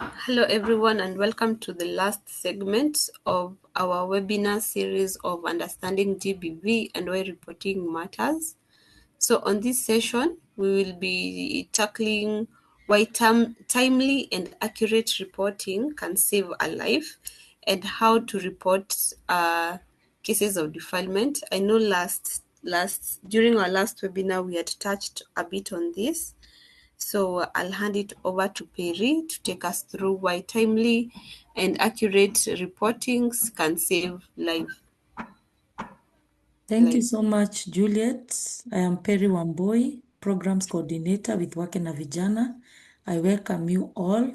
Hello, everyone, and welcome to the last segment of our webinar series of Understanding GBV and Why Reporting Matters. So, on this session, we will be tackling why timely and accurate reporting can save a life and how to report cases of defilement. I know during our last webinar we had touched a bit on this, so I'll hand it over to Perry to take us through why timely and accurate reportings can save life. Thank you so much, Juliet. I am Perry Wamboi, Programs Coordinator with Wake na Vijana. I welcome you all,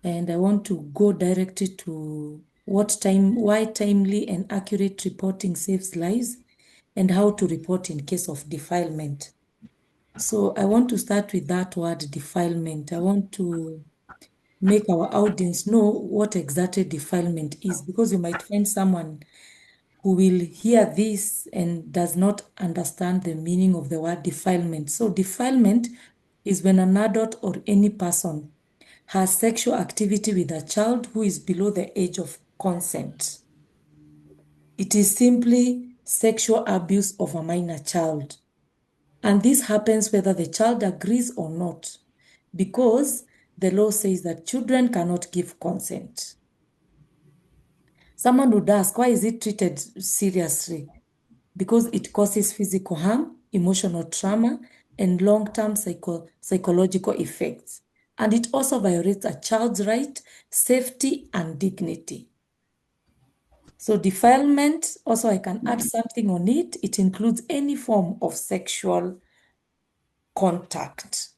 and I want to go directly to why timely and accurate reporting saves lives, and how to report in case of defilement. So I want to start with that word defilement. I want to make our audience know what exactly defilement is, because you might find someone who will hear this and does not understand the meaning of the word defilement. So defilement is when an adult or any person has sexual activity with a child who is below the age of consent. It is simply sexual abuse of a minor child. And this happens whether the child agrees or not, because the law says that children cannot give consent. Someone would ask, why is it treated seriously? Because it causes physical harm, emotional trauma, and long-term psychological effects. And it also violates a child's right, safety, and dignity. So defilement, also I can add something on it. It includes any form of sexual contact.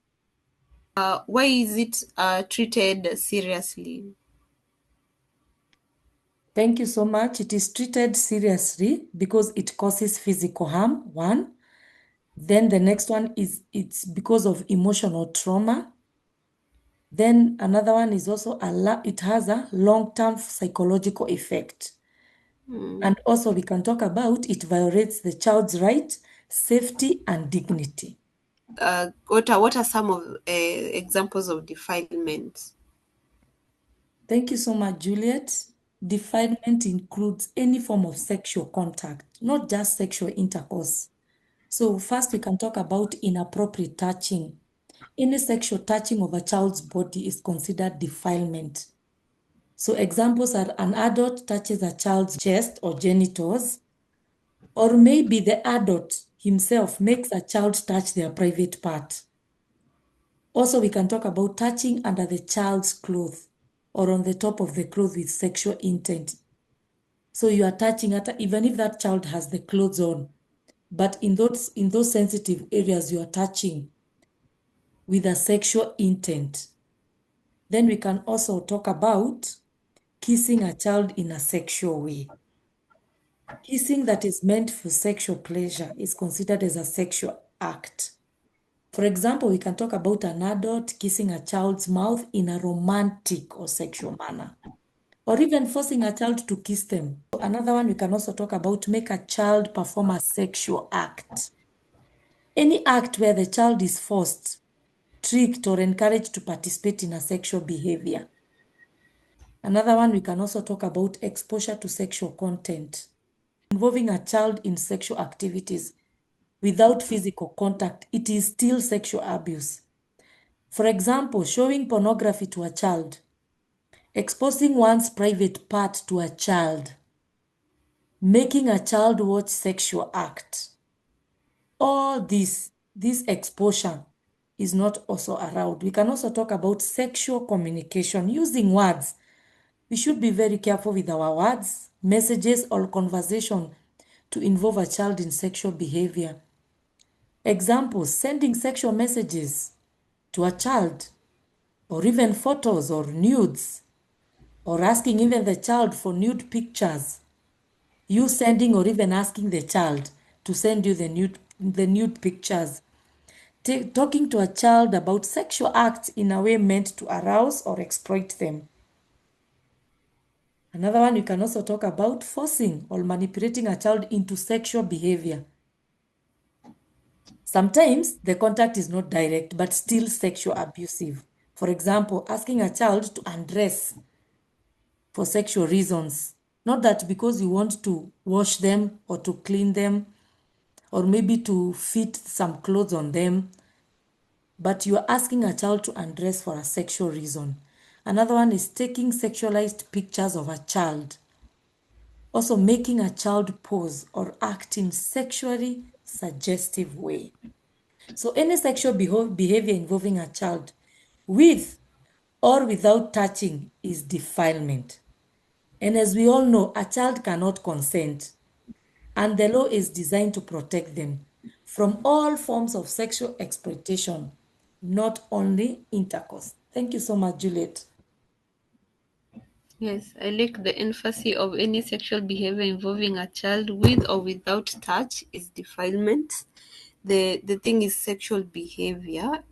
Why is it treated seriously? Thank you so much. It is treated seriously because it causes physical harm, one. Then the next one is it's because of emotional trauma. Then another one is also it has a long-term psychological effect. And also we can talk about it violates the child's right, safety, and dignity. What are some of examples of defilement? Thank you so much, Juliet. Defilement includes any form of sexual contact, not just sexual intercourse. So first we can talk about inappropriate touching. Any sexual touching of a child's body is considered defilement. So examples are an adult touches a child's chest or genitals, or maybe the adult himself makes a child touch their private part. Also, we can talk about touching under the child's clothes or on the top of the clothes with sexual intent. So you are touching even if that child has the clothes on, but in those sensitive areas you are touching with a sexual intent. Then we can also talk about kissing a child in a sexual way. Kissing that is meant for sexual pleasure is considered as a sexual act. For example, we can talk about an adult kissing a child's mouth in a romantic or sexual manner, or even forcing a child to kiss them. Another one we can also talk about make a child perform a sexual act. Any act where the child is forced, tricked, or encouraged to participate in a sexual behavior. Another one we can also talk about exposure to sexual content. Involving a child in sexual activities without physical contact, it is still sexual abuse. For example, showing pornography to a child, exposing one's private part to a child, making a child watch sexual act. All this exposure is not also allowed. We can also talk about sexual communication using words. We should be very careful with our words, messages, or conversation to involve a child in sexual behavior. Examples, sending sexual messages to a child, or even photos or nudes, or asking even the child for nude pictures. You sending or even asking the child to send you the nude pictures. Talking to a child about sexual acts in a way meant to arouse or exploit them. Another one, you can also talk about forcing or manipulating a child into sexual behavior. Sometimes the contact is not direct, but still sexual abusive. For example, asking a child to undress for sexual reasons. Not that because you want to wash them or to clean them or maybe to fit some clothes on them, but you are asking a child to undress for a sexual reason. Another one is taking sexualized pictures of a child. Also making a child pose or act in sexually suggestive way. So any sexual behavior involving a child with or without touching is defilement. And as we all know, a child cannot consent, and the law is designed to protect them from all forms of sexual exploitation, not only intercourse. Thank you so much, Juliet. Yes, I like the emphasis of any sexual behavior involving a child with or without touch is defilement. The thing is sexual behavior.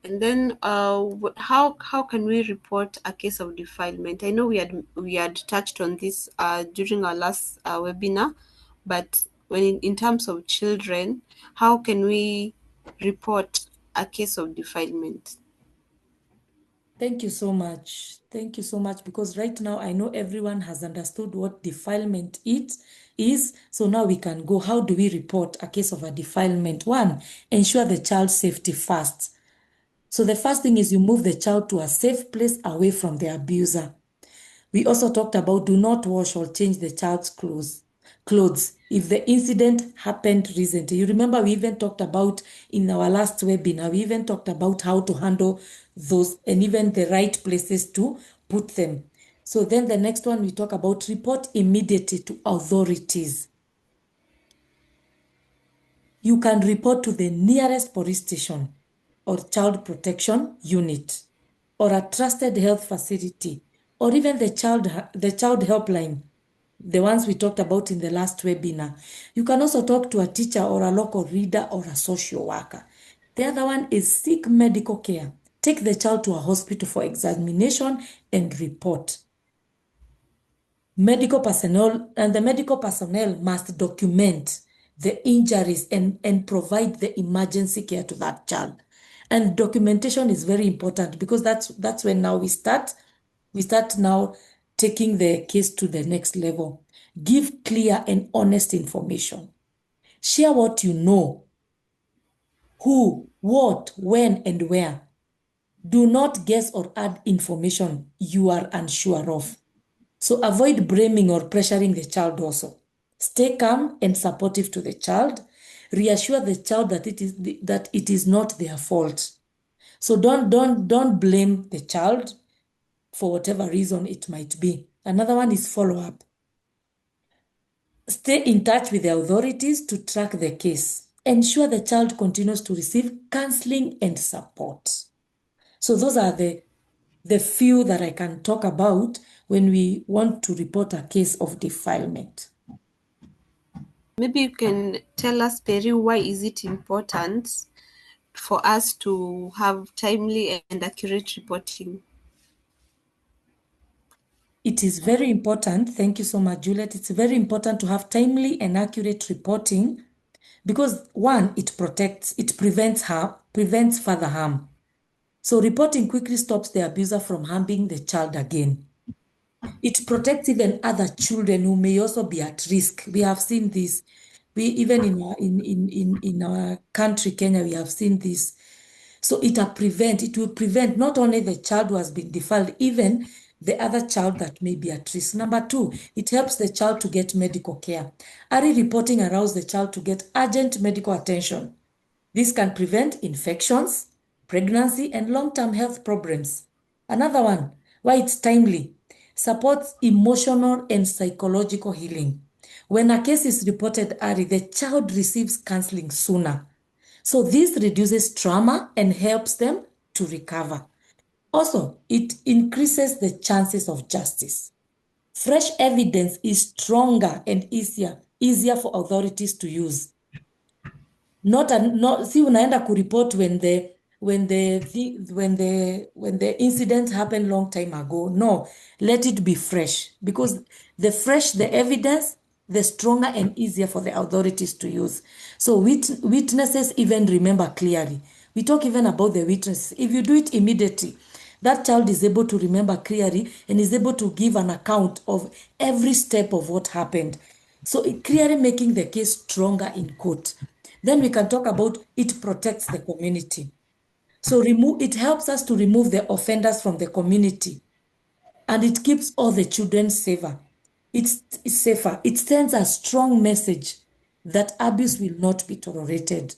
And then how can we report a case of defilement? I know we had touched on this during our last webinar, but when in terms of children, how can we report a case of defilement? Thank you so much. Thank you so much, because right now I know everyone has understood what defilement it is. So now we can go. How do we report a case of a defilement? One, ensure the child's safety first. So the first thing is you move the child to a safe place away from the abuser. We also talked about do not wash or change the child's clothes if the incident happened recently. You remember we even talked about in our last webinar, we even talked about how to handle those and even the right places to put them. So then the next one we talk about report immediately to authorities. You can report to the nearest police station or child protection unit or a trusted health facility or even the child helpline, the ones we talked about in the last webinar. You can also talk to a teacher or a local reader or a social worker. The other one is seek medical care. Take the child to a hospital for examination and report. Medical personnel and the medical personnel must document the injuries and provide the emergency care to that child. And documentation is very important because that's when now we start now taking the case to the next level. Give clear and honest information. Share what you know, who, what, when, and where. Do not guess or add information you are unsure of. So avoid blaming or pressuring the child also. Stay calm and supportive to the child. Reassure the child that it is not their fault. So don't blame the child for whatever reason it might be. Another one is follow up. Stay in touch with the authorities to track the case. Ensure the child continues to receive counseling and support. So those are the few that I can talk about when we want to report a case of defilement. Maybe you can tell us, Peri, why is it important for us to have timely and accurate reporting? It is very important. Thank you so much, Juliet. It's very important to have timely and accurate reporting because one, it prevents further harm. So reporting quickly stops the abuser from harming the child again. It protects even other children who may also be at risk. We have seen this. We even in our country, Kenya, we have seen this. So it will prevent not only the child who has been defiled, even the other child that may be at risk. Number two, it helps the child to get medical care. Early reporting allows the child to get urgent medical attention. This can prevent infections, pregnancy, and long-term health problems. Another one, why it's timely, supports emotional and psychological healing. When a case is reported early, the child receives counseling sooner. So this reduces trauma and helps them to recover. Also, it increases the chances of justice. Fresh evidence is stronger and easier for authorities to use. Not si unaenda kureport when the incident happened long time ago. No, let it be fresh because the evidence, the stronger and easier for the authorities to use. So witnesses even remember clearly. We talk even about the witnesses. If you do it immediately, that child is able to remember clearly and is able to give an account of every step of what happened. So it clearly making the case stronger in court. Then we can talk about it protects the community. So it helps us to remove the offenders from the community, and it keeps all the children safer. It's safer. It sends a strong message that abuse will not be tolerated.